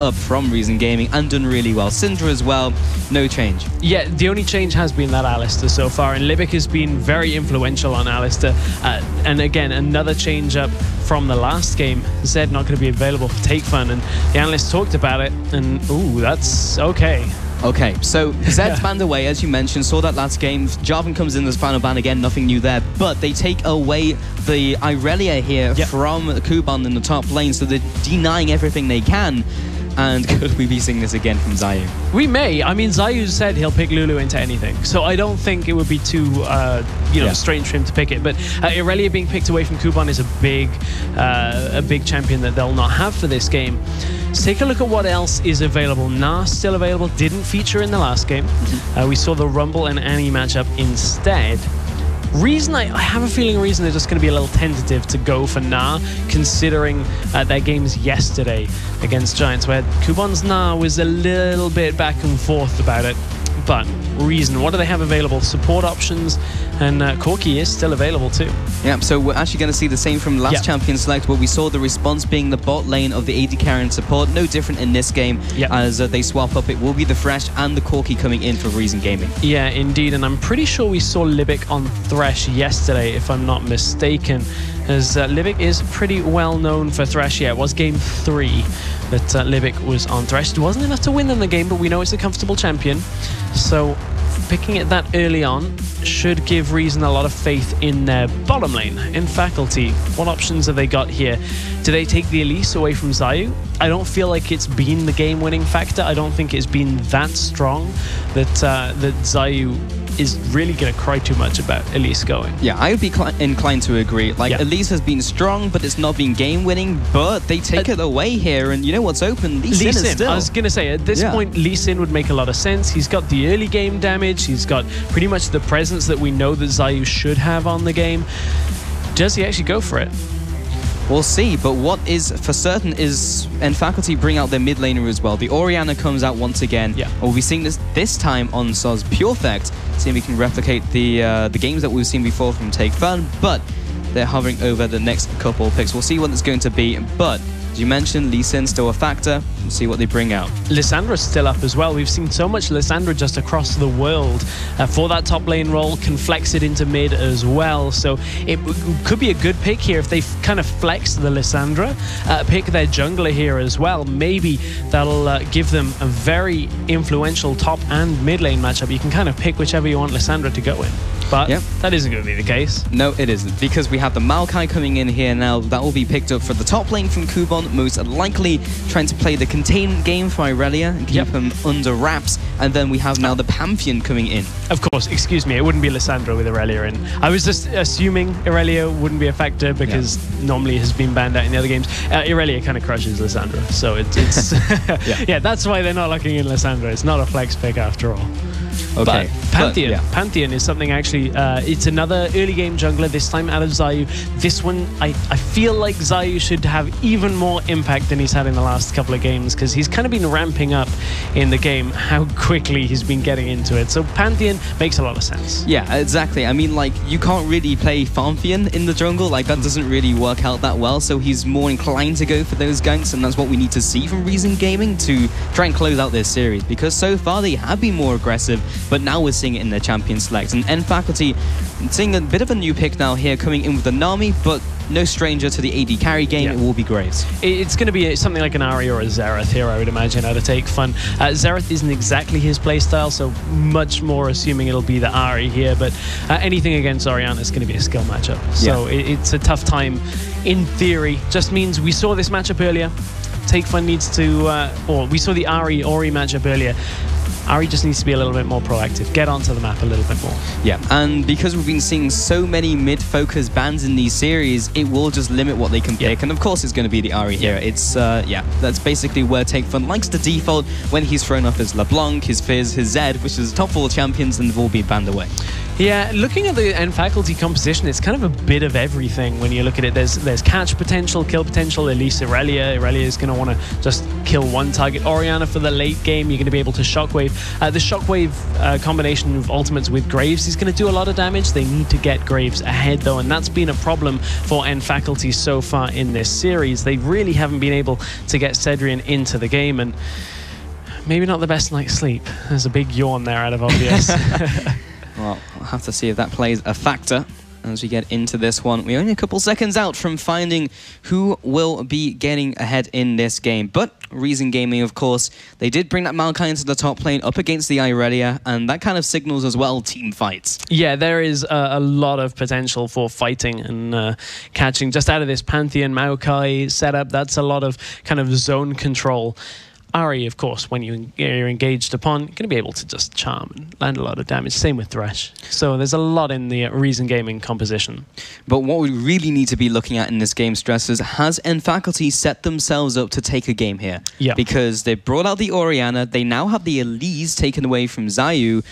up from Reason Gaming and done really well. Syndra as well, no change. Yeah, the only change has been that Alistair so far, and Libik has been very influential on Alistair. And again, another change up from the last game. Zed not going to be available for Takefun, and the analysts talked about it, and ooh, that's okay. Okay, so Zed's banned away, as you mentioned, saw that last game. Jarvan comes in as final ban again, nothing new there, but they take away the Irelia here from Kubon in the top lane, so they're denying everything they can. And could we be seeing this again from Xayoo? We may. I mean, Xayoo said he'll pick Lulu into anything, so I don't think it would be too, strange for him to pick it. But Irelia being picked away from Kubon is a big champion that they'll not have for this game. Let's take a look at what else is available. Nah, still available. Didn't feature in the last game. We saw the Rumble and Annie matchup instead. Reason, I have a feeling Reason are just going to be a little tentative to go for Nah, considering their games yesterday against Giants, where Kubon's Nah was a little bit back and forth about it. But Reason, what do they have available? Support options, and Corki is still available too. Yeah, so we're actually going to see the same from last Champion Select, where we saw the response being the bot lane of the AD carry and support. No different in this game, as they swap up. It will be the Thresh and the Corki coming in for Reason Gaming. Yeah, indeed, and I'm pretty sure we saw Libik on Thresh yesterday, if I'm not mistaken, as Libik is pretty well known for Thresh. Yeah, it was game 3 that Libik was on Thresh. It wasn't enough to win them the game, but we know it's a comfortable champion. So picking it that early on should give Reason a lot of faith in their bottom lane. In faculty, what options have they got here? Do they take the Elise away from Xayoo? I don't feel like it's been the game-winning factor. I don't think it's been that strong that Xayoo is really going to cry too much about Elise going. Yeah, I would be inclined to agree. Like, Elise has been strong, but it's not been game-winning, but they take it away here, and you know what's open? Lee Sin is still. I was going to say, at this point, Lee Sin would make a lot of sense. He's got the early game damage. He's got pretty much the presence that we know that Xayoo should have on the game. Does he actually go for it? We'll see, but what is for certain is nfaculty bring out their mid laner as well. The Orianna comes out once again. We'll be seeing this time on SozPurefec, seeing if we can replicate the games that we've seen before from Takefun, but they're hovering over the next couple of picks. We'll see what it's going to be, but as you mentioned, Lee Sin still a factor. We'll see what they bring out. Lissandra's still up as well. We've seen so much Lissandra just across the world for that top lane role, can flex it into mid as well. So it could be a good pick here if they kind of flex the Lissandra, pick their jungler here as well. Maybe that'll give them a very influential top and mid lane matchup. You can kind of pick whichever you want Lissandra to go in. But that isn't going to be the case. No, it isn't, because we have the Maokai coming in here now. That will be picked up for the top lane from Kubon, most likely trying to play the containment game for Irelia and keep him under wraps. And then we have now the Pantheon coming in. Of course, excuse me, it wouldn't be Lissandra with Irelia in. I was just assuming Irelia wouldn't be a factor because normally it has been banned out in the other games. Irelia kind of crushes Lissandra, so it's that's why they're not looking in Lissandra. It's not a flex pick after all. Okay, but Pantheon. Pantheon is something actually, it's another early game jungler, this time out of Xayoo. This one, I feel like Xayoo should have even more impact than he's had in the last couple of games, because he's kind of been ramping up in the game how quickly he's been getting into it. So Pantheon makes a lot of sense. Yeah, exactly. I mean, like, you can't really play Pantheon in the jungle. Like, that doesn't really work out that well. So he's more inclined to go for those ganks, and that's what we need to see from Reason Gaming to try and close out this series, because so far they have been more aggressive, but now we're seeing it in their champion select. And nfaculty seeing a bit of a new pick now here, coming in with the Nami, but no stranger to the AD carry game. It will be Graves. It's going to be something like an Ahri or a Xerath here, I would imagine, out of Takefun. Xerath isn't exactly his playstyle, so much more assuming it'll be the Ahri here, but anything against Orianna is going to be a skill matchup. So it's a tough time in theory. Just means we saw this matchup earlier. Takefun needs to, or we saw the Ahri-Ori matchup earlier. Ahri just needs to be a little bit more proactive, get onto the map a little bit more. Yeah, and because we've been seeing so many mid-focus bans in these series, it will just limit what they can pick, and of course it's going to be the Ahri here. It's, that's basically where Takefun likes to default when he's thrown off his LeBlanc, his Fizz, his Zed, which is top 4 champions, and they've all been banned away. Yeah, looking at the nfaculty composition, it's kind of a bit of everything when you look at it. There's catch potential, kill potential. Elise Irelia is going to want to just kill one target. Orianna for the late game, you're going to be able to shockwave. The shockwave combination of ultimates with Graves is going to do a lot of damage. They need to get Graves ahead though, and that's been a problem for nfaculty so far in this series. They really haven't been able to get Sedrion into the game, and maybe not the best night's sleep. There's a big yawn there out of obvious. Well, I'll have to see if that plays a factor as we get into this one. We're only a couple seconds out from finding who will be getting ahead in this game. But Reason Gaming, of course, they did bring that Maokai into the top lane up against the Irelia, and that kind of signals as well team fights. Yeah, there is a lot of potential for fighting and catching. Just out of this Pantheon Maokai setup, that's a lot of kind of zone control. Ahri, of course, when you're engaged upon, you're going to be able to just charm and land a lot of damage. Same with Thresh. So there's a lot in the Reason Gaming composition. But what we really need to be looking at in this game, Stress, is has nfaculty set themselves up to take a game here? Yeah. Because they brought out the Orianna, they now have the Elise taken away from Xayoo,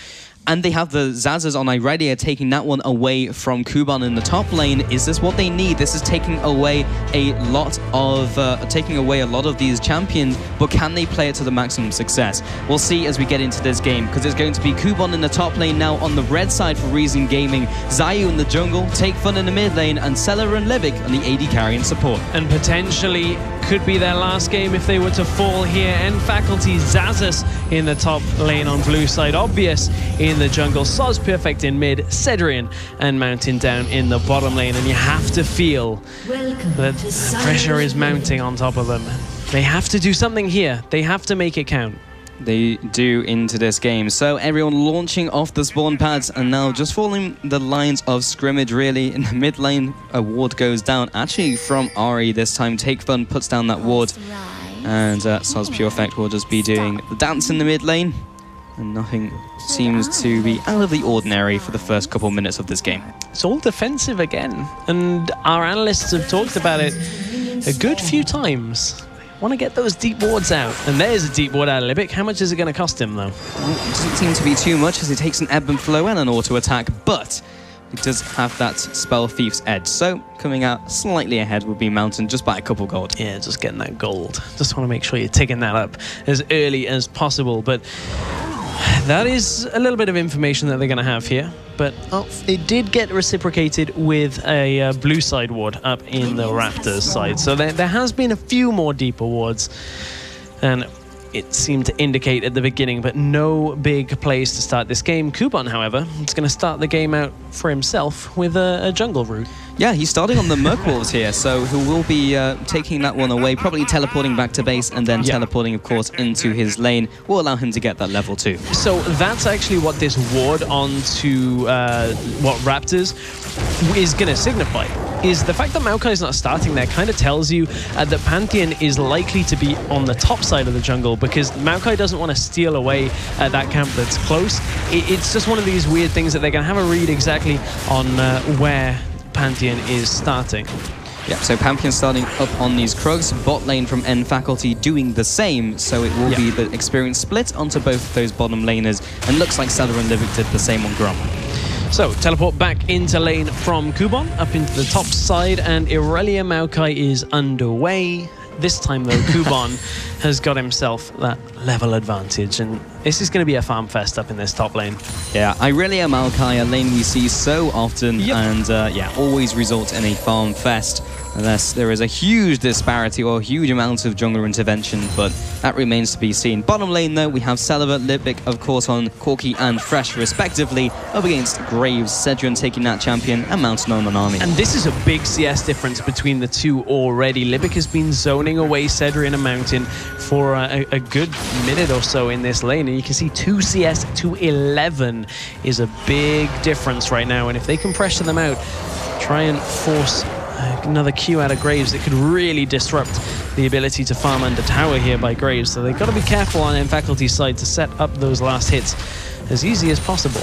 and they have the Xaxus on Irelia taking that one away from Kubon in the top lane. Is this what they need? This is taking away a lot of these champions, but can they play it to the maximum success? We'll see as we get into this game, because it's going to be Kubon in the top lane now on the red side for Reason Gaming, Xayoo in the jungle, Takefun in the mid lane, and Celaver and Libik on the AD carry and support. And potentially could be their last game if they were to fall here. nfaculty, Xaxus in the top lane on blue side, obvious in the jungle, SozPurefec in mid, Sedrion and Mountain down in the bottom lane, and you have to feel that pressure is mounting on top of them. They have to do something here. They have to make it count. They do into this game. So everyone launching off the spawn pads and now just following the lines of scrimmage really. In the mid lane, a ward goes down, actually from Ahri this time. Takefun puts down that ward, and SozPurefec will just be doing the dance in the mid lane. And nothing seems to be out of the ordinary for the first couple minutes of this game. It's all defensive again, and our analysts have talked about it a good few times. Want to get those deep wards out, and there's a deep ward out of Libik. How much is it going to cost him though? Well, it doesn't seem to be too much as he takes an ebb and flow and an auto attack, but it does have that Spell Thief's edge. So coming out slightly ahead would be Mountain just by a couple gold. Yeah, just getting that gold. Just want to make sure you're taking that up as early as possible, but that is a little bit of information that they're going to have here, but it did get reciprocated with a blue side ward up in the Raptors side. So there has been a few more deeper wards, and it seemed to indicate at the beginning, but no big place to start this game. Kubon, however, is going to start the game out for himself with a jungle route. Yeah, he's starting on the Merkwolves here, so he will be taking that one away, probably teleporting back to base, and then teleporting, of course, into his lane will allow him to get that level 2. So that's actually what this ward onto what Raptors is going to signify, is the fact that Maokai is not starting there kind of tells you that Pantheon is likely to be on the top side of the jungle, because Maokai doesn't want to steal away that camp that's close. It's just one of these weird things that they're going to have a read exactly on where Pantheon is starting. Yeah, so Pantheon starting up on these Krugs, bot lane from nfaculty doing the same, so it will be the experience split onto both of those bottom laners, and looks like Celaver and Libik did the same on Grom. So, teleport back into lane from Kubon, up into the top side, and Irelia Maokai is underway. This time, though, Kubon has got himself that level advantage, and this is going to be a farm fest up in this top lane. Yeah, Irelia Maokai, a lane we see so often, and yeah, always results in a farm fest, unless there is a huge disparity or a huge amount of jungler intervention, but that remains to be seen. Bottom lane, though, we have Celaver, Libik, of course, on Corki and Thresh, respectively, up against Graves, Sedrion taking that champion, and Mountain on the Nami. And this is a big CS difference between the two already. Libik has been zoning away Sedrion and Mountain for a good minute or so in this lane, and you can see 2 CS to 11 is a big difference right now, and if they can pressure them out, try and force another Q out of Graves, it could really disrupt the ability to farm under tower here by Graves. So they've got to be careful on nfaculty's side to set up those last hits as easy as possible.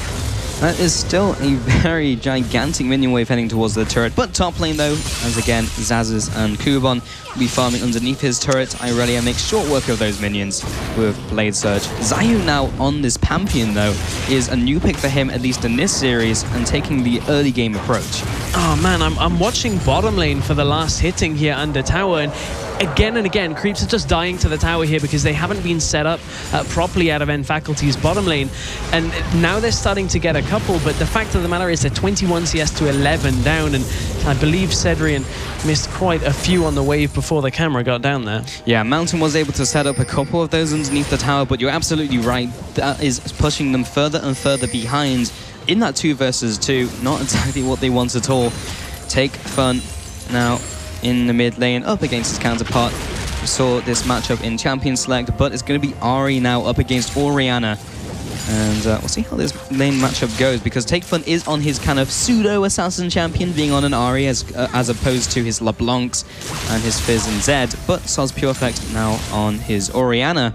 That is still a very gigantic minion wave heading towards the turret. But top lane though, as again, Xaxus and Kubon will be farming underneath his turret. Irelia makes short work of those minions with Blade Surge. Xayoo now on this Pantheon though is a new pick for him, at least in this series, and taking the early game approach. Oh man, I'm watching bottom lane for the last hitting here under tower, and again, creeps are just dying to the tower here because they haven't been set up properly out of nfaculty's bottom lane. And now they're starting to get a couple, but the fact of the matter is they're 21 CS to 11 down, and I believe Sedrion missed quite a few on the wave before the camera got down there. Yeah, Mountain was able to set up a couple of those underneath the tower, but you're absolutely right. That is pushing them further and further behind in that 2 versus 2. Not exactly what they want at all. Takefun now in the mid lane up against his counterpart. We saw this matchup in Champion Select, but it's going to be Ahri now up against Orianna. And we'll see how this lane matchup goes, because Takefun is on his kind of pseudo-assassin champion, being on an Ahri as opposed to his LeBlancs and his Fizz and Zed. But SozPurefec now on his Orianna.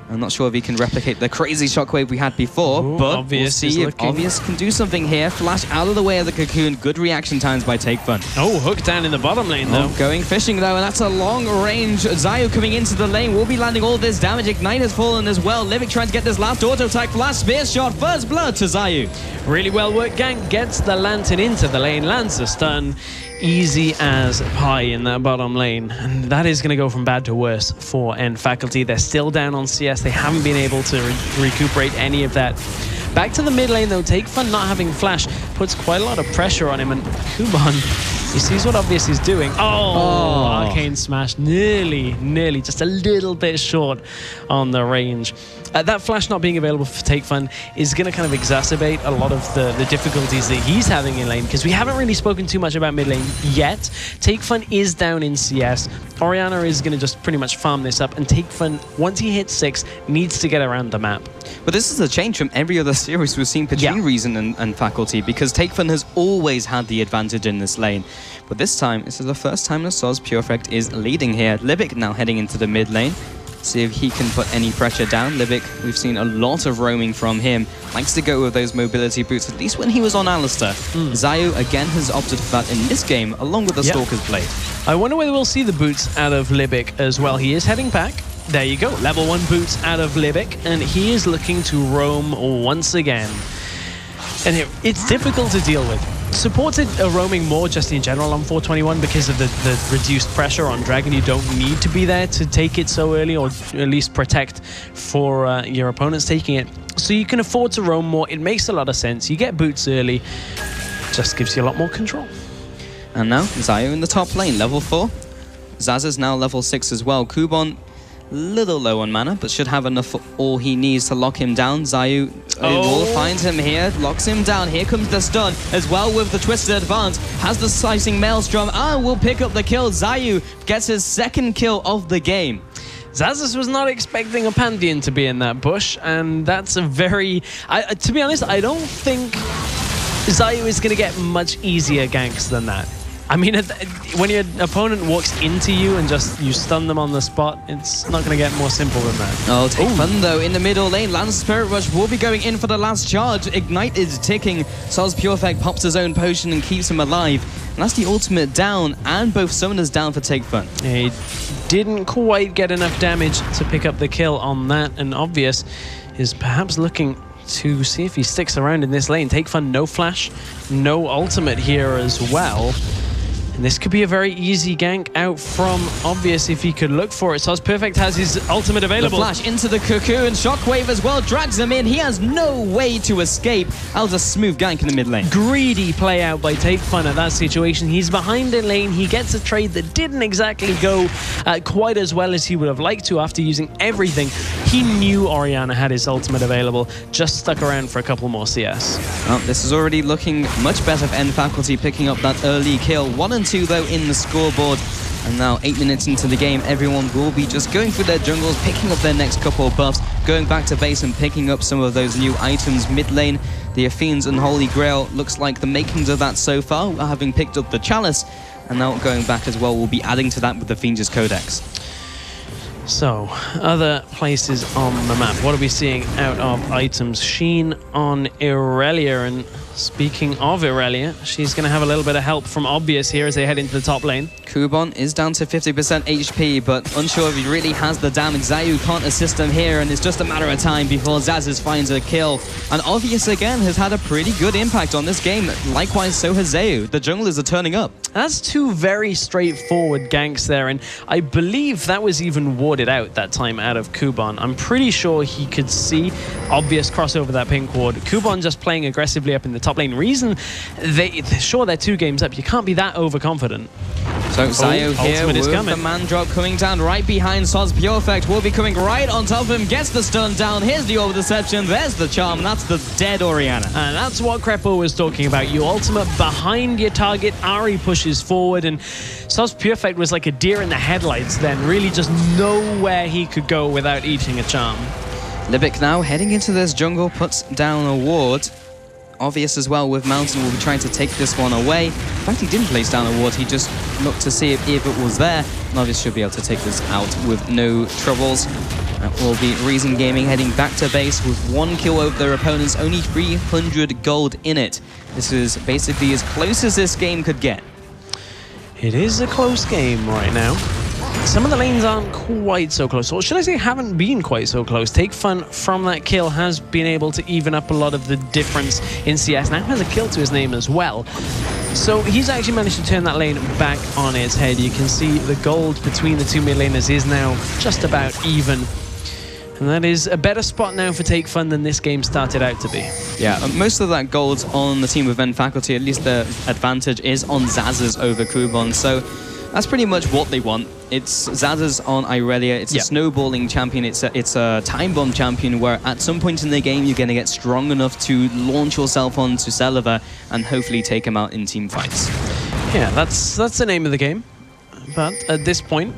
I'm not sure if he can replicate the crazy shockwave we had before, but we'll see if Obvious can do something here. Flash out of the way of the cocoon. Good reaction times by Takefun. Oh, hook down in the bottom lane, though. Going fishing, though, and that's a long range. Xayoo coming into the lane will be landing all this damage. Ignite has fallen as well. Libik trying to get this last auto attack. Flash spear shot. First blood to Xayoo. Really well worked. Gank gets the lantern into the lane. Lands the stun. Easy as pie in that bottom lane, and that is going to go from bad to worse for nfaculty. They're still down on CS. They haven't been able to recuperate any of that. Back to the mid lane though, Takefun not having flash puts quite a lot of pressure on him, and Kubon, he sees what Obvious is doing. Oh, arcane smash, nearly just a little bit short on the range. That flash not being available for Takefun is going to kind of exacerbate a lot of the difficulties that he's having in lane, because we haven't really spoken too much about mid lane yet. Takefun is down in CS. Orianna is going to just pretty much farm this up, and Takefun, once he hits 6, needs to get around the map. But this is a change from every other series we've seen between Reason and Faculty, because Takefun has always had the advantage in this lane. But this time, this is the first time that SozPurefec is leading here. Libik now heading into the mid lane. See if he can put any pressure down. Libik, we've seen a lot of roaming from him. Likes to go with those mobility boots, at least when he was on Alistair. Xayoo again has opted for that in this game, along with the Stalker's Blade. I wonder whether we'll see the boots out of Libik as well. He is heading back. There you go, level 1 boots out of Libik, and he is looking to roam once again. And it's difficult to deal with. Supported roaming more just in general on 421 because of the reduced pressure on Dragon. You don't need to be there to take it so early, or at least protect for your opponents taking it. So you can afford to roam more. It makes a lot of sense. You get boots early, just gives you a lot more control. And now Xayoo in the top lane, level 4. Xaxus now level 6 as well. Kubon, little low on mana, but should have enough for all he needs to lock him down. Xayoo will find him here, locks him down. Here comes the stun as well with the Twisted Advance. Has the Slicing Maelstrom and will pick up the kill. Xayoo gets his 2nd kill of the game. Xaxus was not expecting a Pantheon to be in that bush, and that's a very... to be honest, I don't think Xayoo is going to get much easier ganks than that. I mean, when your opponent walks into you and just you stun them on the spot, it's not going to get more simple than that. Oh, Takefun though in the middle lane. Lance Spirit Rush will be going in for the last charge. Ignite is ticking. SozPurefec pops his own potion and keeps him alive. And that's the ultimate down, and both summoners down for Takefun. He didn't quite get enough damage to pick up the kill on that, and Obvious is perhaps looking to see if he sticks around in this lane. Takefun, no flash, no ultimate here as well. And this could be a very easy gank out from Obvious if he could look for it. SozPurefec has his ultimate available. The flash into the cocoon. Shockwave as well. Drags him in. He has no way to escape. That was a smooth gank in the mid lane. Greedy play out by Takefun at that situation. He's behind in lane. He gets a trade that didn't exactly go quite as well as he would have liked to after using everything. He knew Orianna had his ultimate available. Just stuck around for a couple more CS. Well, this is already looking much better for nfaculty, picking up that early kill. 1 and 2 though in the scoreboard, and now 8 minutes into the game, everyone will be just going through their jungles, picking up their next couple of buffs, going back to base and picking up some of those new items. Mid lane, the Athene's Unholy Grail looks like the makings of that so far, having picked up the Chalice, and now going back as well, we'll be adding to that with the Fiend's Codex. So, other places on the map. What are we seeing out of items? Sheen on Irelia, and speaking of Irelia, she's going to have a little bit of help from Obvious here as they head into the top lane. Kubon is down to 50% HP, but unsure if he really has the damage. Xayoo can't assist him here, and it's just a matter of time before Xaxus finds a kill. And Obvious, again, has had a pretty good impact on this game. Likewise, so has Xayoo. The junglers are turning up. That's two very straightforward ganks there, and I believe that was even warded out that time out of Kubon. I'm pretty sure he could see Obvious cross over that pink ward. Kubon just playing aggressively up in the top lane. Reason, they're 2 games up. You can't be that overconfident. So Xayoo here with the man drop coming down right behind SozPurefec. Will be coming right on top of him. Gets the stun down. Here's the over deception. There's the charm. That's the dead Orianna. And that's what Crepo was talking about. You ultimate behind your target. Ahri pushes forward, and SozPurefec was like a deer in the headlights then. Really just nowhere he could go without eating a charm. Libik now heading into this jungle, puts down a ward. Obvious as well with Mountain will be trying to take this one away. In fact, he didn't place down a ward. He just looked to see if it was there. And Obvious should be able to take this out with no troubles. That will be Reason Gaming heading back to base with 1 kill over their opponents. Only 300 gold in it. This is basically as close as this game could get. It is a close game right now. Some of the lanes aren't quite so close, or should I say haven't been quite so close. Takefun from that kill has been able to even up a lot of the difference in CS. Now has a kill to his name as well. So he's actually managed to turn that lane back on its head. You can see the gold between the 2 mid laners is now just about even. And that is a better spot now for Takefun than this game started out to be. Yeah, most of that gold on the team with nfaculty, at least the advantage is on Xaxus over Kubon. So that's pretty much what they want. It's Xaxus on Irelia. It's a snowballing champion. It's a time bomb champion where at some point in the game you're going to get strong enough to launch yourself onto Celaver and hopefully take him out in team fights. Yeah, that's the name of the game. But at this point,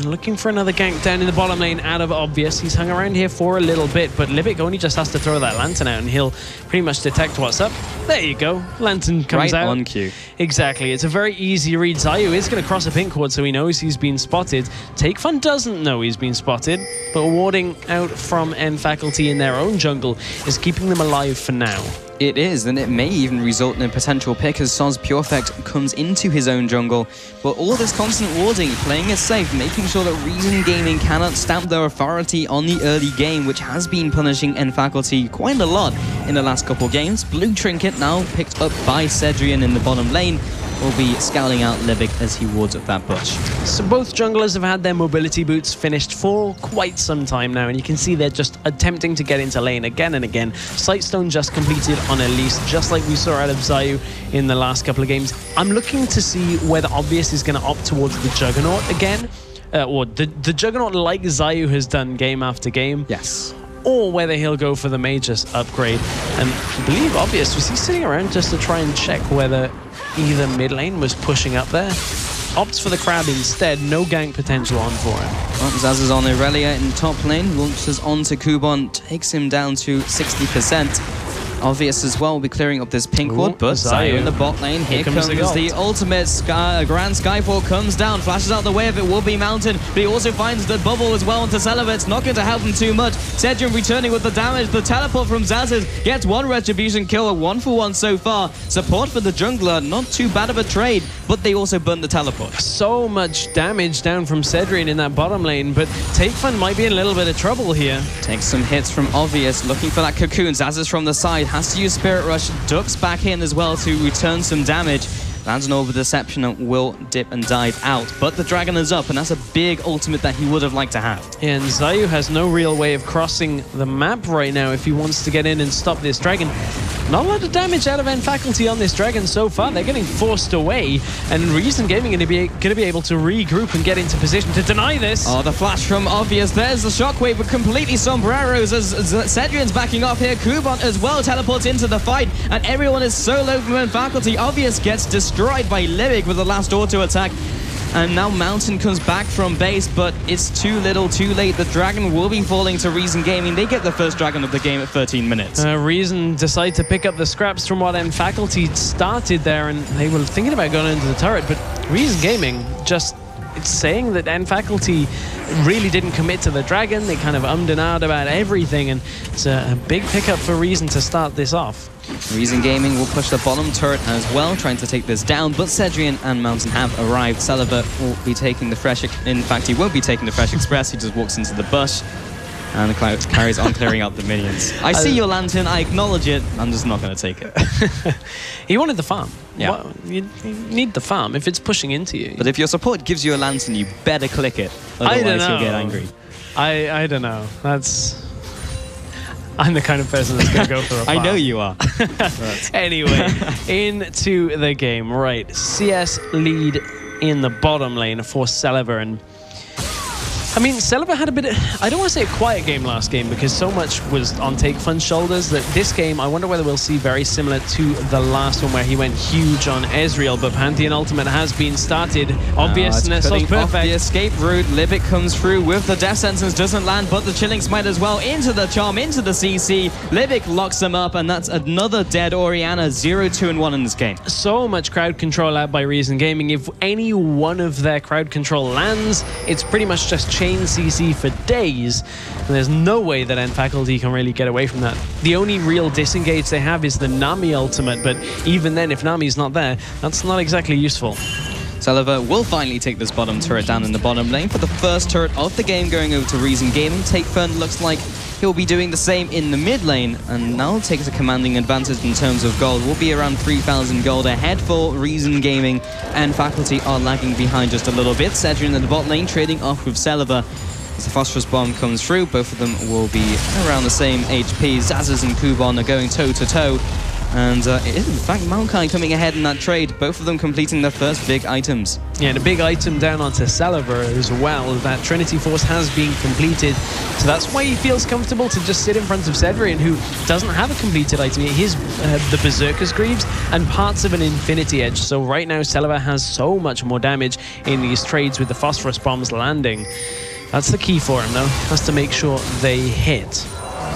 looking for another gank down in the bottom lane out of Obvious. He's hung around here for a little bit, but Libik only just has to throw that lantern out and he'll pretty much detect what's up. There you go. Lantern comes out. Right on cue. Exactly. It's a very easy read. Xayoo is going to cross a pink ward, so he knows he's been spotted. Takefun doesn't know he's been spotted, but warding out from nfaculty in their own jungle is keeping them alive for now. It is, and it may even result in a potential pick as SozPurefec comes into his own jungle. But all this constant warding, playing it safe, making sure that Reason Gaming cannot stamp their authority on the early game, which has been punishing nfaculty quite a lot in the last couple games. Blue Trinket now picked up by Sedrion in the bottom lane. Will be scouting out Libik as he wards up that bush. So both junglers have had their mobility boots finished for quite some time now, and you can see they're just attempting to get into lane again and again. Sightstone just completed on Elise, just like we saw out of Xayoo in the last couple of games. I'm looking to see whether Obvious is going to opt towards the Juggernaut again, or the Juggernaut like Xayoo has done game after game. Yes. Or whether he'll go for the Magus upgrade. And I believe Obvious, was he sitting around just to try and check whether either mid lane was pushing up there? Opts for the crab instead. No gank potential on for him. Well, Xaxus on Irelia in top lane. Launches onto Kubon. Takes him down to 60%. Obvious as well will be clearing up this pink ward, but Xayoo in the bot lane. Here comes the ultimate. Grand Skyfall comes down, flashes out the way of it, will be Mountain, but he also finds the bubble as well into Celaver. It's not going to help him too much. Sedrion returning with the damage. The teleport from Xaxus gets 1 retribution kill, a 1-for-1 so far. Support for the jungler, not too bad of a trade, but they also burn the teleport. So much damage down from Sedrion in that bottom lane, but Takefun might be in a little bit of trouble here. Takes some hits from Obvious, looking for that cocoon. Xaxus from the side has to use Spirit Rush, ducks back in as well to return some damage. Lands an over deception and will dip and dive out. But the dragon is up, and that's a big ultimate that he would have liked to have. And Xayoo has no real way of crossing the map right now if he wants to get in and stop this dragon. Not a lot of damage out of nfaculty on this dragon so far. They're getting forced away, and Reason Gaming going to be able to regroup and get into position to deny this. Oh, the flash from Obvious. There's the shockwave, but completely sombreros as Sedrion's backing off here. Kubon as well teleports into the fight, and everyone is so low from nfaculty. Obvious gets destroyed by Libik with the last auto attack. And now Mountain comes back from base, but it's too little, too late. The dragon will be falling to Reason Gaming. They get the first dragon of the game at 13 minutes. Reason decide to pick up the scraps from what nfaculty started there, and they were thinking about going into the turret, but Reason Gaming just saying that nfaculty really didn't commit to the dragon. They kind of ummed and ahed about everything, and it's a big pickup for Reason to start this off. Reason Gaming will push the bottom turret as well, trying to take this down, but Sedrion and Mountain have arrived. Celaver will be taking the Thresh. In fact, he won't be taking the Thresh Express. He just walks into the bush and carries on clearing out the minions. I see your lantern, I acknowledge it, I'm just not going to take it. He wanted the farm. Yeah. Well, you need the farm if it's pushing into you. But if your support gives you a lantern, you better click it, otherwise you'll get angry. I don't know. I'm the kind of person that's going to go for a farm. I know you are. Anyway, into the game. Right, CS lead in the bottom lane for Celaver, and I mean, Celaver had a bit of, I don't want to say a quiet game last game because so much was on Takefun's shoulders that this game, I wonder whether we'll see very similar to the last one where he went huge on Ezreal, but Pantheon Ultimate has been started. Obviousness, SozPurefec. The escape route, Libik comes through with the Death Sentence, doesn't land, but the Chilling Smite as well, into the Charm, into the CC. Libik locks them up, and that's another dead Orianna, 0-2-1 in this game. So much crowd control out by Reason Gaming. If any one of their crowd control lands, it's pretty much just chain CC for days, and there's no way that nfaculty can really get away from that. The only real disengage they have is the Nami ultimate, but even then, if Nami's not there, that's not exactly useful. Celaver will finally take this bottom turret down in the bottom lane for the first turret of the game, going over to Reason Gaming. Takefun looks like he'll be doing the same in the mid lane, and now takes a commanding advantage in terms of gold. We'll be around 3,000 gold ahead for Reason Gaming, and Faculty are lagging behind just a little bit. Sedrion in the bot lane trading off with Celaver. As the Phosphorus Bomb comes through, both of them will be around the same HP. Xaxus and Kubon are going toe-to-toe. And it is, in fact, Maokai coming ahead in that trade. Both of them completing their first big items. Yeah, and a big item down onto Celaver as well. That Trinity Force has been completed. So that's why he feels comfortable to just sit in front of Sedrion, who doesn't have a completed item. He's the Berserker's Greaves and parts of an Infinity Edge. So right now, Celaver has so much more damage in these trades with the Phosphorus Bombs landing. That's the key for him, though. Has to make sure they hit.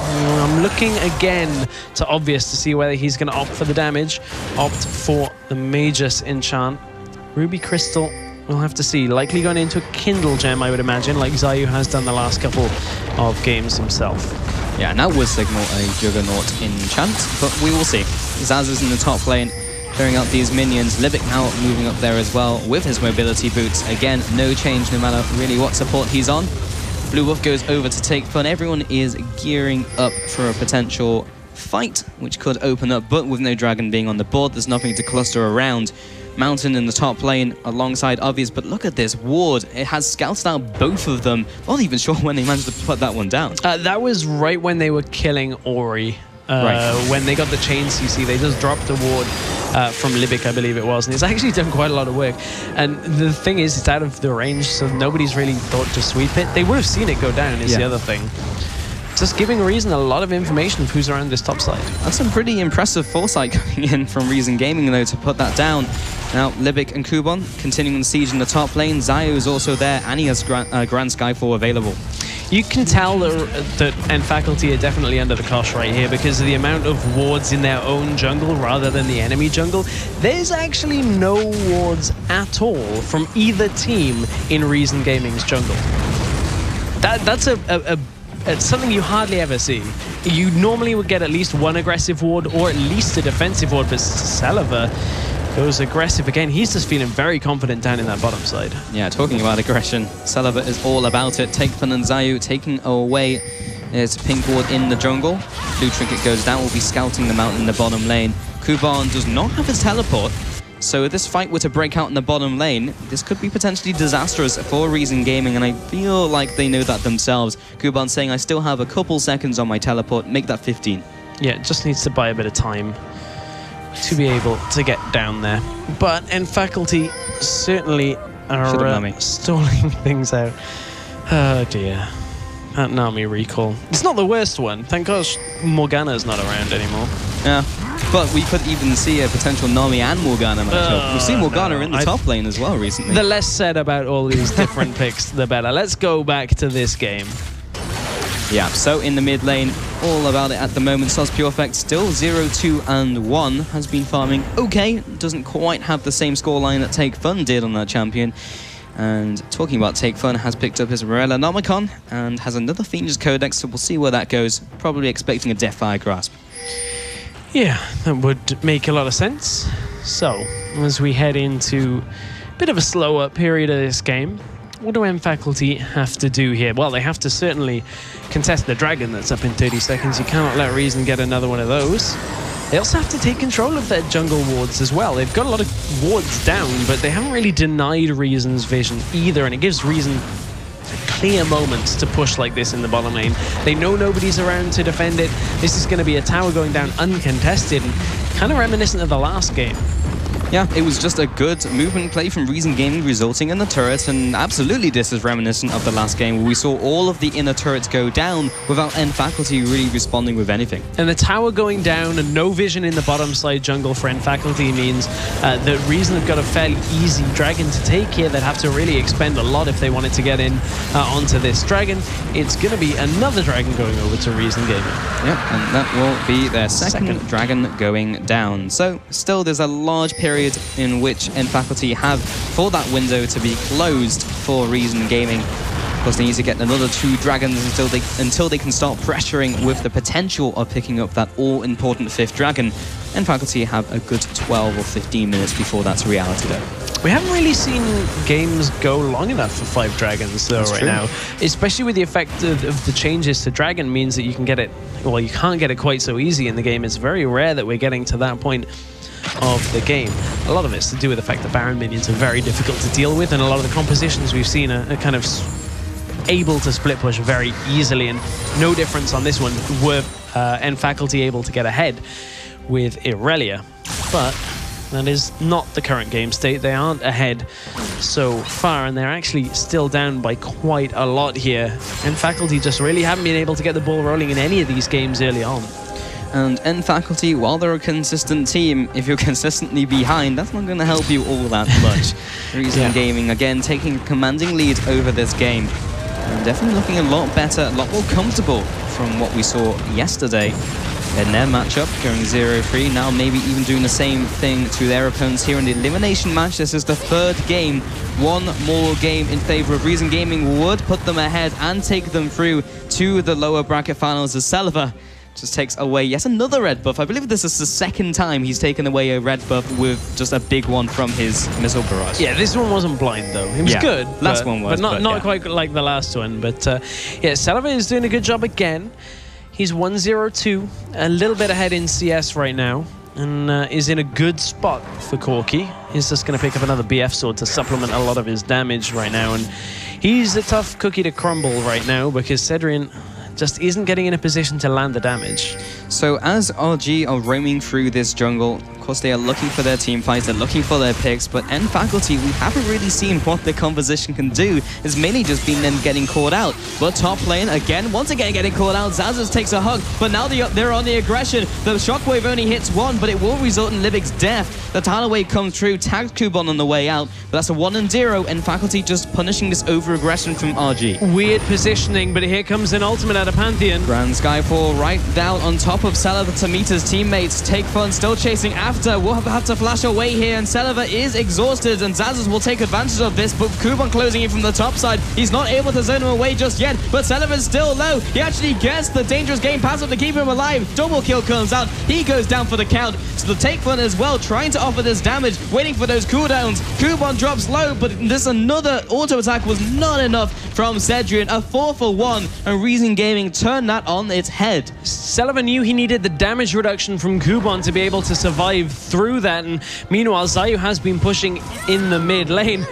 I'm looking again to Obvious to see whether he's going to opt for the damage, opt for the Magus enchant. Ruby Crystal, we'll have to see. Likely going into a Kindle Gem, I would imagine, like Xayoo has done the last couple of games himself. Yeah, and that would signal a Juggernaut enchant, but we will see. Xaxus in the top lane, clearing out these minions. Libik now moving up there as well with his mobility boots. Again, no change no matter really what support he's on. Blue Wolf goes over to Takefun. Everyone is gearing up for a potential fight, which could open up, but with no dragon being on the board, there's nothing to cluster around. Mountain in the top lane alongside Obvious, but look at this ward. It has scouted out both of them. Not even sure when they managed to put that one down. That was right when they were killing Ori. When they got the chain CC, they just dropped the ward from Libik, I believe it was, and it's actually done quite a lot of work. And the thing is, it's out of the range, so nobody's really thought to sweep it. They would have seen it go down, is the other thing. Just giving Reason a lot of information of who's around this top side. That's some pretty impressive foresight coming in from Reason Gaming, though, to put that down. Now, Libik and Kubon continuing the siege in the top lane. Xayoo is also there, and he has Grand Skyfall available. You can tell that nfaculty are definitely under the cosh right here because of the amount of wards in their own jungle rather than the enemy jungle. There's actually no wards at all from either team in Reason Gaming's jungle. That's it's something you hardly ever see. You normally would get at least one aggressive ward or at least a defensive ward, but Celaver goes aggressive again. He's just feeling very confident down in that bottom side. Yeah, talking about aggression, Celaver is all about it. Takefun and Xayoo taking away his pink ward in the jungle. Blue Trinket goes down, will be scouting them out in the bottom lane. Kubon does not have his teleport, so if this fight were to break out in the bottom lane, this could be potentially disastrous for Reason Gaming, and I feel like they know that themselves. Kubon saying, I still have a couple seconds on my teleport, make that 15. Yeah, just needs to buy a bit of time to be able to get down there. But nfaculty certainly are stalling things out. Oh dear. That Nami recall. It's not the worst one. Thank gosh Morgana's not around anymore. Yeah, but we could even see a potential Nami and Morgana matchup. We've seen Morgana in the top lane as well recently. The less said about all these different picks, the better. Let's go back to this game. Yeah, so in the mid lane, all about it at the moment. SozPurefec still 0-2-1, has been farming okay. Doesn't quite have the same scoreline that Takefun did on that champion. And talking about Takefun, has picked up his Morella Nomicon and has another Fiend's Codex, so we'll see where that goes. Probably expecting a Deathfire Grasp. Yeah, that would make a lot of sense. So, as we head into a bit of a slower period of this game, what do nfaculty have to do here? Well, they have to certainly contest the dragon that's up in 30 seconds. You cannot let Reason get another one of those. They also have to take control of their jungle wards as well. They've got a lot of wards down, but they haven't really denied Reason's vision either, and it gives Reason clear moments to push like this in the bottom lane. They know nobody's around to defend it. This is going to be a tower going down uncontested, and kind of reminiscent of the last game. Yeah, it was just a good movement play from Reason Gaming resulting in the turret, and absolutely this is reminiscent of the last game where we saw all of the inner turrets go down without nfaculty really responding with anything. And the tower going down and no vision in the bottom side jungle for nfaculty means that Reason have got a fairly easy dragon to take here. They'd have to really expend a lot if they wanted to get in onto this dragon. It's going to be another dragon going over to Reason Gaming. Yep, and that will be their second dragon going down. So still there's a large period in which nfaculty have for that window to be closed for Reason Gaming. Of course, they need to get another 2 dragons until they can start pressuring with the potential of picking up that all-important 5th dragon. nfaculty have a good 12 or 15 minutes before that's reality, though. We haven't really seen games go long enough for 5 dragons, though, right now. Especially with the effect of the changes to dragon means that you can get it, well, you can't get it quite so easy in the game. It's very rare that we're getting to that point of the game. A lot of it's to do with the fact that Baron minions are very difficult to deal with, and a lot of the compositions we've seen are kind of able to split push very easily, and no difference on this one. Were nfaculty able to get ahead with Irelia, but that is not the current game state. They aren't ahead so far, and they're actually still down by quite a lot here. nfaculty just really haven't been able to get the ball rolling in any of these games early on. And nfaculty, while they're a consistent team, if you're consistently behind, that's not going to help you all that much. Reason Gaming, again, taking a commanding lead over this game. And definitely looking a lot better, a lot more comfortable from what we saw yesterday in their matchup, going 0-3. Now maybe even doing the same thing to their opponents here in the elimination match. This is the 3rd game. One more game in favor of Reason Gaming would put them ahead and take them through to the lower bracket finals as Celaver just takes away yet another red buff. I believe this is the 2nd time he's taken away a red buff with just a big one from his missile barrage. Yeah, this one wasn't blind though. It was good. Last one was, but not quite like the last one. But yeah, Celaver is doing a good job again. He's 1-0-2, a little bit ahead in CS right now, and is in a good spot for Corki. He's just going to pick up another BF sword to supplement a lot of his damage right now, and he's a tough cookie to crumble right now because Sedrion just isn't getting in a position to land the damage. So as RG are roaming through this jungle, of course they are looking for their team fights, they're looking for their picks, but nfaculty, we haven't really seen what their composition can do. It's mainly just been them getting caught out. But top lane, once again getting caught out, Xaxus takes a hug, but now they're on the aggression. The shockwave only hits 1, but it will result in Libik's death. The tidal wave comes through, tags Kubon on the way out, but that's a 1-0, nfaculty just punishing this over-aggression from RG. Weird positioning, but here comes an ultimate out of Pantheon. Grand Skyfall right down on top of Celaver to meet his teammates. Takefun still chasing after. Will have to flash away here, and Celaver is exhausted, and Xaxus will take advantage of this, but Kubon closing in from the top side. He's not able to zone him away just yet, but Celaver's still low. He actually gets the dangerous game passive to keep him alive. Double kill comes out. He goes down for the count. So the Takefun as well, trying to offer this damage, waiting for those cooldowns. Kubon drops low, but this another auto attack was not enough from Sedrion. A 4-for-1, and Reason Gaming turned that on its head. Celaver knew he needed the damage reduction from Kubon to be able to survive through that, and meanwhile Xayoo has been pushing in the mid lane.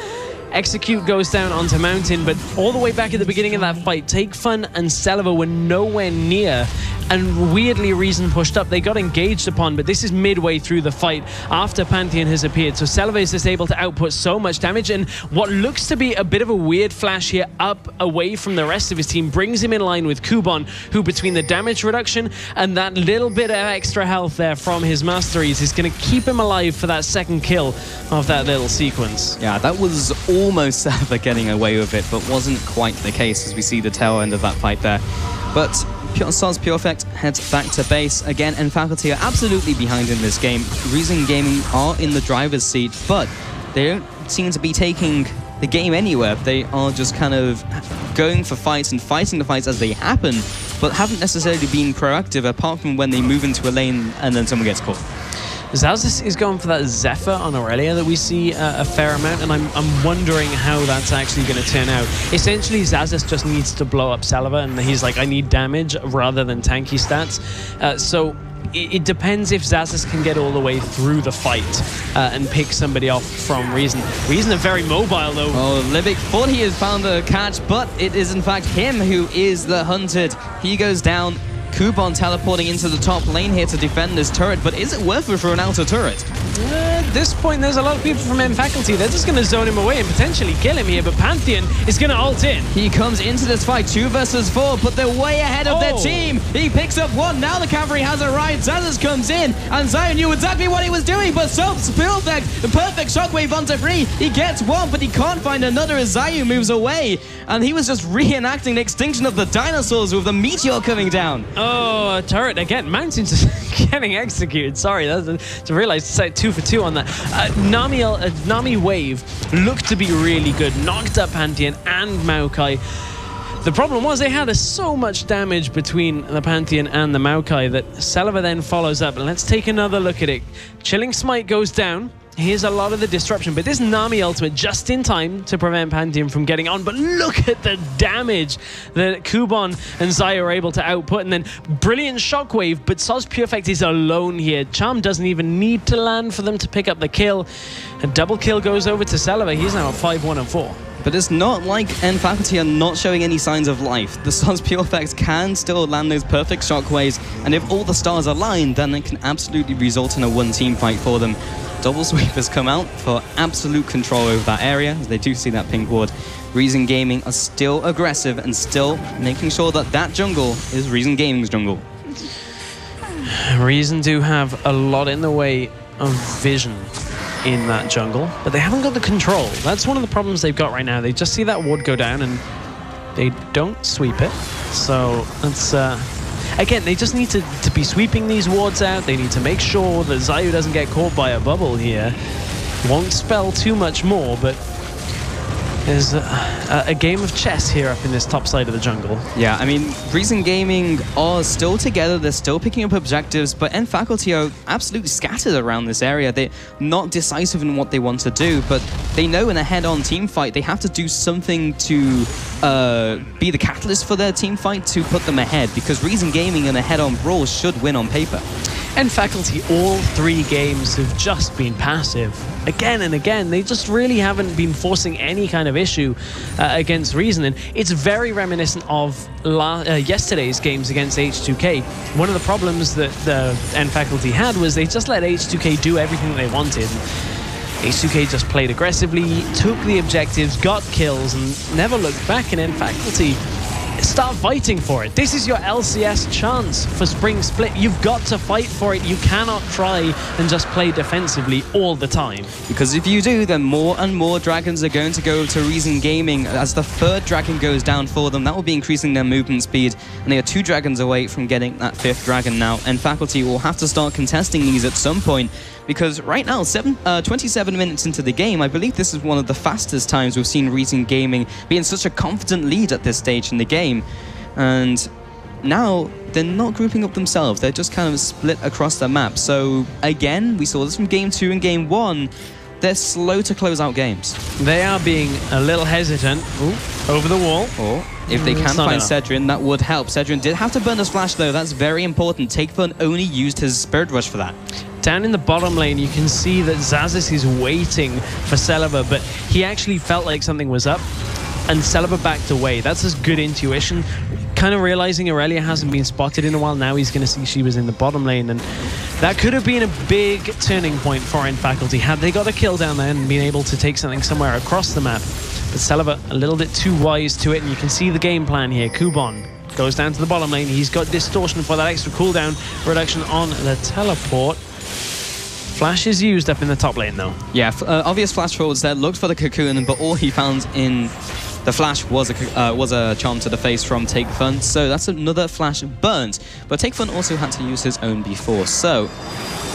Execute goes down onto Mountain, but all the way back at the beginning of that fight, Takefun and Celaver were nowhere near, and weirdly Reason pushed up. They got engaged upon, but this is midway through the fight after Pantheon has appeared, so Celaver is just able to output so much damage, and what looks to be a bit of a weird flash here up away from the rest of his team brings him in line with Kubon, who between the damage reduction and that little bit of extra health there from his masteries is going to keep him alive for that 2nd kill of that little sequence. Yeah, that was almost Celaver getting away with it, but wasn't quite the case as we see the tail end of that fight there. But SozPurefec heads back to base. Again, nfaculty are absolutely behind in this game. Reason Gaming are in the driver's seat, but they don't seem to be taking the game anywhere. They are just kind of going for fights and fighting the fights as they happen, but haven't necessarily been proactive apart from when they move into a lane and then someone gets caught. Xaxus is going for that Zephyr on Irelia that we see a fair amount, and I'm wondering how that's actually going to turn out. Essentially, Xaxus just needs to blow up Celaver, and he's like, I need damage rather than tanky stats. So it depends if Xaxus can get all the way through the fight and pick somebody off from Reason. Reason are very mobile, though. Oh, Libik thought he had found the catch, but it is in fact him who is the hunted. He goes down. Kubon teleporting into the top lane here to defend this turret, but is it worth it for an outer turret? At this point, there's a lot of people from nfaculty. They're just going to zone him away and potentially kill him here, but Pantheon is going to ult in. He comes into this fight 2 versus 4, but they're way ahead of their team. He picks up 1. Now the cavalry has arrived. Xaxus comes in, and Xayoo knew exactly what he was doing, but SozPurefec, the perfect shockwave onto 3. He gets 1, but he can't find another as Xayoo moves away, and he was just reenacting the extinction of the dinosaurs with the meteor coming down. Oh, a turret again. Mountain's just getting executed. Sorry, that's to realize it's like 2 for 2 on that. Nami wave looked to be really good. Knocked up Pantheon and Maokai. The problem was they had so much damage between the Pantheon and the Maokai that Celaver then follows up. And let's take another look at it. Chilling Smite goes down. Here's a lot of the disruption, but this Nami ultimate just in time to prevent Pantheon from getting on. But look at the damage that Kubon and Xayoo are able to output. And then brilliant shockwave, but SozPurefec is alone here. Charm doesn't even need to land for them to pick up the kill. A double kill goes over to Celaver. He's now at 5-1 and 4. But it's not like nfaculty are not showing any signs of life. The SozPurefec can still land those perfect shockwaves, and if all the stars align, then it can absolutely result in a one-team fight for them. Double Sweep has come out for absolute control over that area, as they do see that pink ward. Reason Gaming are still aggressive and still making sure that that jungle is Reason Gaming's jungle. Reason do have a lot in the way of vision in that jungle, but they haven't got the control. That's one of the problems they've got right now. They just see that ward go down and they don't sweep it. So that's again, they just need to be sweeping these wards out. They need to make sure that Xayoo doesn't get caught by a bubble here. Won't spell too much more, but there's a game of chess here up in this top side of the jungle. Yeah, I mean, Reason Gaming are still together. They're still picking up objectives, but nfaculty are absolutely scattered around this area. They're not decisive in what they want to do, but they know in a head-on team fight, they have to do something to be the catalyst for their team fight to put them ahead, because Reason Gaming in a head-on brawl should win on paper. nfaculty, all 3 games have just been passive. Again and again, they just really haven't been forcing any kind of issue against Reason. And it's very reminiscent of yesterday's games against H2K. One of the problems that the nfaculty had was they just let H2K do everything they wanted. H2K just played aggressively, took the objectives, got kills, and never looked back. In nfaculty, start fighting for it. This is your LCS chance for Spring Split. You've got to fight for it. You cannot try and just play defensively all the time. Because if you do, then more and more dragons are going to go to Reason Gaming. As the 3rd dragon goes down for them, that will be increasing their movement speed. And they are 2 dragons away from getting that 5th dragon now. nfaculty will have to start contesting these at some point. Because right now, 27 minutes into the game, I believe this is one of the fastest times we've seen Reason Gaming be in such a confident lead at this stage in the game. And now, they're not grouping up themselves. They're just kind of split across the map. So, again, we saw this from Game 2 and Game 1. They're slow to close out games. They are being a little hesitant. Ooh, over the wall. Or if they can find Sedrion, that would help. Sedrion did have to burn his flash, though. That's very important. Takefun only used his Spirit Rush for that. Down in the bottom lane, you can see that Xaxus is waiting for Celaver, but he actually felt like something was up, and Celaver backed away. That's his good intuition. Kind of realizing Irelia hasn't been spotted in a while, now he's going to see she was in the bottom lane, and that could have been a big turning point for nfaculty had they got a kill down there and been able to take something somewhere across the map. But Celaver a little bit too wise to it, and you can see the game plan here. Kubon goes down to the bottom lane. He's got distortion for that extra cooldown reduction on the teleport. Flash is used up in the top lane, though. Yeah, obvious flash forwards there. Looked for the cocoon, but all he found in the flash was a charm to the face from Takefun. So that's another flash burnt. But Takefun also had to use his own before. So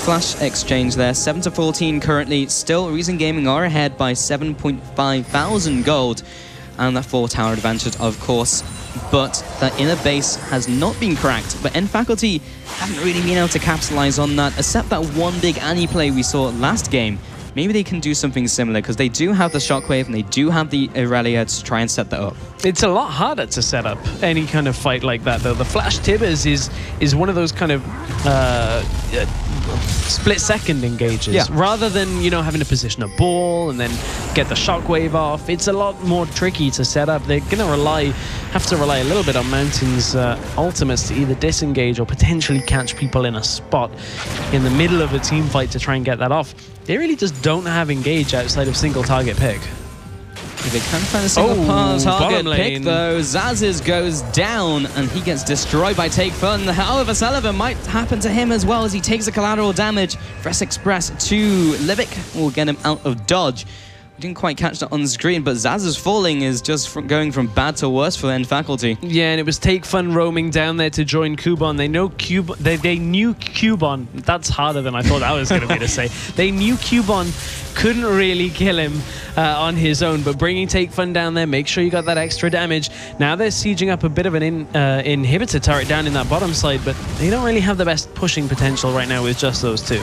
flash exchange there. 7-14 currently. Still, Reason Gaming are ahead by 7.5 thousand gold. And that 4-tower advantage, of course. But that inner base has not been cracked. But nfaculty haven't really been able to capitalize on that, except that one big Annie play we saw last game. Maybe they can do something similar, because they do have the Shockwave and they do have the Irelia to try and set that up. It's a lot harder to set up any kind of fight like that, though. The Flash Tibbers is one of those kind of split-second engages. Yeah. Rather than, you know, having to position a ball and then get the Shockwave off, it's a lot more tricky to set up. They're going to have to rely a little bit on Mountain's ultimates to either disengage or potentially catch people in a spot in the middle of a team fight to try and get that off. They really just don't have engage outside of single target pick. If they can find a single target pick, though, Xaxus goes down and he gets destroyed by Takefun. However, Celaver might happen to him as well as he takes the collateral damage. Fresh Express to Libik will get him out of dodge. We didn't quite catch that on the screen, but Xaxus falling is just going from bad to worse for nfaculty. Yeah, and it was Takefun roaming down there to join Kubon. They know they knew Kubon. That's harder than I thought that was going to be to say. They knew Kubon couldn't really kill him on his own, but bringing Takefun down there, make sure you got that extra damage. Now they're sieging up a bit of an inhibitor turret down in that bottom side, but they don't really have the best pushing potential right now with just those two.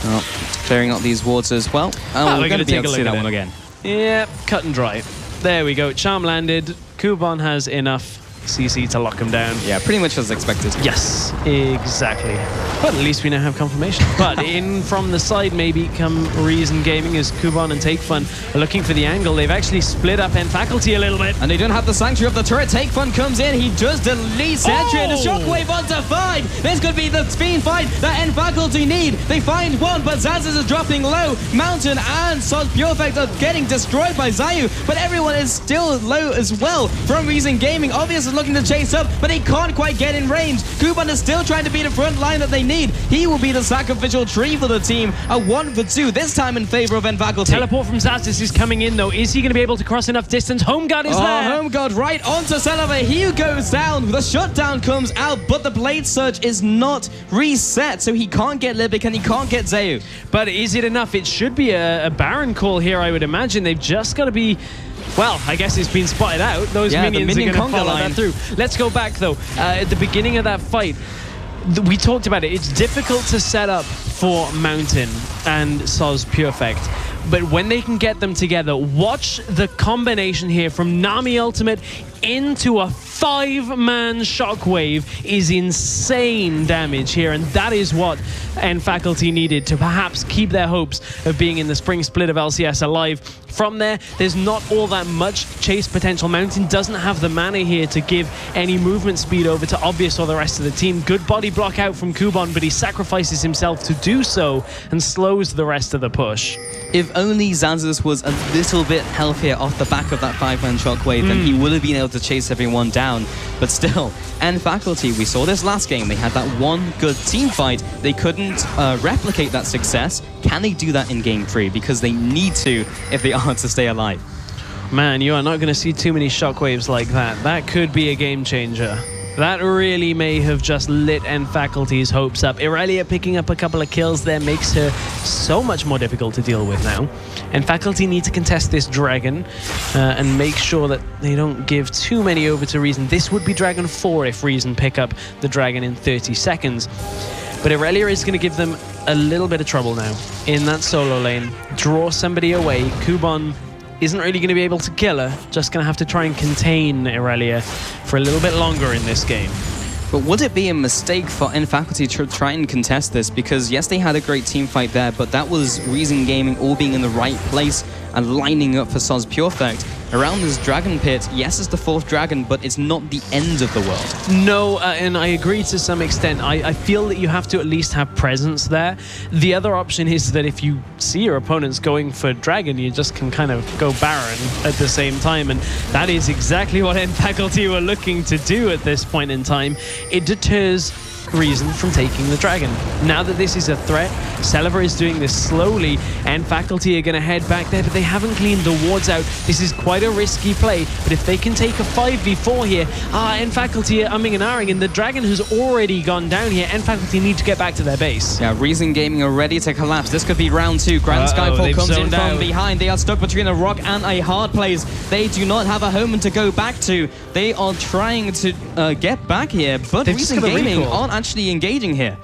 Oh, clearing out these wards as well. Oh, we're going to be able to see that one again. Yeah, cut and dry. There we go. Charm landed. Kubon has enough CC to lock him down. Yeah, pretty much as expected. Yes, exactly. But at least we now have confirmation. But in from the side, maybe come Reason Gaming as Kubon and Takefun are looking for the angle. They've actually split up nfaculty a little bit. And they don't have the Sanctuary of the turret. Takefun comes in. He does delete Sedrion. The Shockwave onto 5. This could be the speed fight that nfaculty need. They find one, but Xaxus is dropping low. Mountain and SozPurefec are getting destroyed by Xayoo. But everyone is still low as well from Reason Gaming. Obviously looking to chase up, but he can't quite get in range. Kubon is still trying to be the front line that they need. He will be the sacrificial tree for the team. A 1-for-2, this time in favor of nfaculty. Teleport from Xaxus is coming in, though. Is he going to be able to cross enough distance? Home Guard is there. Home Guard right onto Celaver. He goes down. The shutdown comes out, but the Blade Surge is not reset, so he can't get Libik and he can't get Xayoo. But is it enough? It should be a Baron call here, I would imagine. They've just got to be... Well, I guess it's been spotted out. Those minions are going to follow that through. Let's go back, though. At the beginning of that fight, we talked about it. It's difficult to set up for Mountain and SozPurefec. But when they can get them together, watch the combination here from Nami ultimate into a 5-man Shockwave is insane damage here, and that is what nfaculty needed to perhaps keep their hopes of being in the spring split of LCS alive. From there, there's not all that much chase potential. Mountain doesn't have the mana here to give any movement speed over to Obvious or the rest of the team. Good body block out from Kubon, but he sacrifices himself to do so and slows the rest of the push. If only Xaxus was a little bit healthier off the back of that 5-man Shockwave, then he would have been able to chase everyone down. But still, nfaculty, we saw this last game. They had that one good team fight. They couldn't replicate that success. Can they do that in Game 3? Because they need to if they are to stay alive. Man, you are not going to see too many Shockwaves like that. That could be a game changer. That really may have just lit nfaculty's hopes up. Irelia picking up a couple of kills there makes her so much more difficult to deal with now. nfaculty need to contest this dragon and make sure that they don't give too many over to Reason. This would be Dragon 4 if Reason pick up the dragon in 30 seconds. But Irelia is going to give them a little bit of trouble now in that solo lane. Draw somebody away. Kubon isn't really going to be able to kill her. Just going to have to try and contain Irelia for a little bit longer in this game. But would it be a mistake for nfaculty to try and contest this? Because yes, they had a great team fight there, but that was Reason Gaming all being in the right place and lining up for SozPurefec. Around this dragon pit, yes, it's the 4th dragon, but it's not the end of the world. No, and I agree to some extent. I feel that you have to at least have presence there. The other option is that if you see your opponents going for dragon, you just can kind of go Baron at the same time, and that is exactly what nfaculty were looking to do at this point in time. It deters Reason from taking the dragon. Now that this is a threat, Celaver is doing this slowly, and nfaculty are going to head back there, but they haven't cleaned the wards out. This is quite quite a risky play. But if they can take a 5v4 here, nfaculty are umming and ahhing, and the Dragon has already gone down here. nfaculty need to get back to their base. Yeah, Reason Gaming are ready to collapse. This could be round 2. Grand Skyfall comes in from behind. They are stuck between a rock and a hard place. They do not have a home to go back to. They are trying to get back here, but Reason Gaming aren't actually engaging here.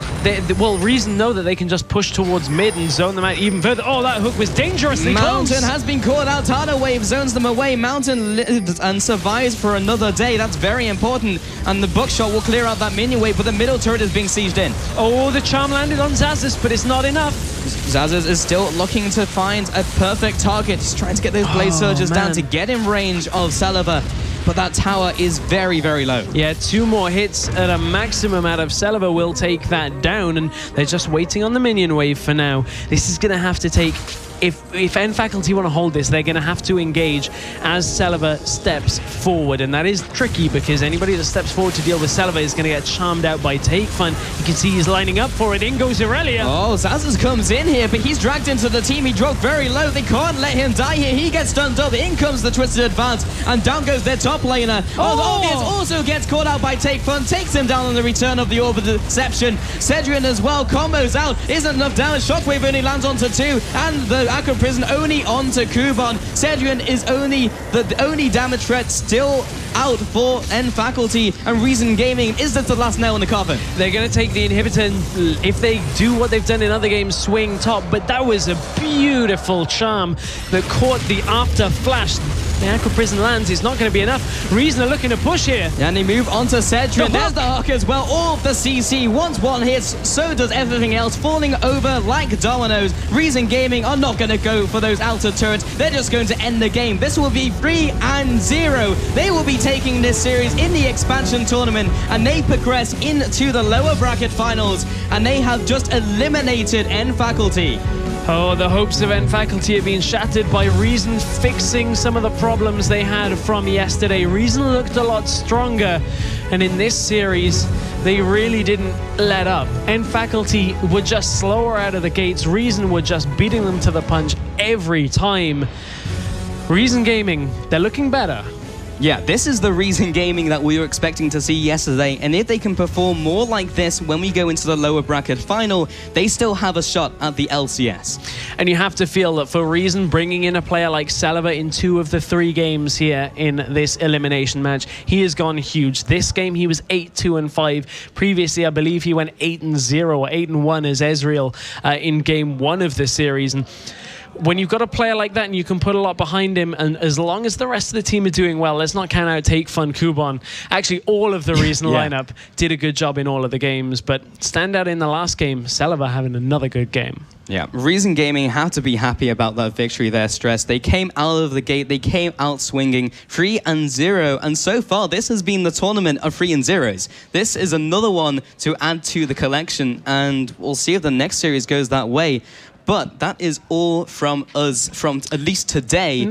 Well, Reason know that they can just push towards mid and zone them out even further. Oh, that hook was dangerously close. Mountain has been caught out. Tidal Wave zones them away. Mountain lives and survives for another day. That's very important. And the buckshot will clear out that minion wave, but the middle turret is being sieged in. Oh, the charm landed on Xaxus, but it's not enough. Xaxus is still looking to find a perfect target. Just trying to get those blade surges down to get in range of Celaver. But that tower is very, very low. Yeah, 2 more hits at a maximum out of Celaver will take that down, and they're just waiting on the minion wave for now. This is going to have to take... If nfaculty want to hold this, they're going to have to engage as Celaver steps forward. And that is tricky because anybody that steps forward to deal with Celaver is going to get charmed out by Takefun. You can see he's lining up for it. In goes Irelia. Oh, Xaxus comes in here, but he's dragged into the team. He dropped very low. They can't let him die here. He gets stunned up. In comes the Twisted Advance, and down goes their top laner. Obvious also gets caught out by Takefun, takes him down on the return of the Orb of Deception. Sedrion as well, combos out. Isn't enough damage. Shockwave only lands onto 2, and the Aqua Prison only onto Kubon. Sedrion is the only damage threat still out for nfaculty, and Reason Gaming is the last nail in the coffin. They're going to take the inhibitor, and if they do what they've done in other games, swing top, but that was a beautiful charm that caught the after flash. The Aqua Prison lands is not going to be enough. Reason are looking to push here. And they move onto Sedrion. There's the hook as well. All of the CC. Once one hits, so does everything else, falling over like dominoes. Reason Gaming are not going to go for those outer turrets. They're just going to end the game. This will be 3-0. They will be taking this series in the expansion tournament, and they progress into the lower bracket finals, and they have just eliminated nfaculty. Oh, the hopes of nfaculty have been shattered by Reason fixing some of the problems they had from yesterday. Reason looked a lot stronger, and in this series, they really didn't let up. nfaculty were just slower out of the gates. Reason were just beating them to the punch every time. Reason Gaming, they're looking better. Yeah, this is the Reason Gaming that we were expecting to see yesterday, and if they can perform more like this when we go into the lower bracket final, they still have a shot at the LCS. And you have to feel that for Reason, bringing in a player like Celaver in 2 of the 3 games here in this elimination match, he has gone huge. This game, he was 8-2-5. Previously, I believe he went 8-0 or 8-1 as Ezreal in game 1 of the series. And when you've got a player like that and you can put a lot behind him, and as long as the rest of the team are doing well, let's not count out Takefun, Kubon. Actually, all of the Reason lineup did a good job in all of the games, but standout in the last game, Celaver having another good game. Yeah, Reason Gaming have to be happy about that victory there, Stress. They came out of the gate, they came out swinging 3-0, and so far this has been the tournament of 3-0s. This is another one to add to the collection, and we'll see if the next series goes that way. But that is all from us, from at least today.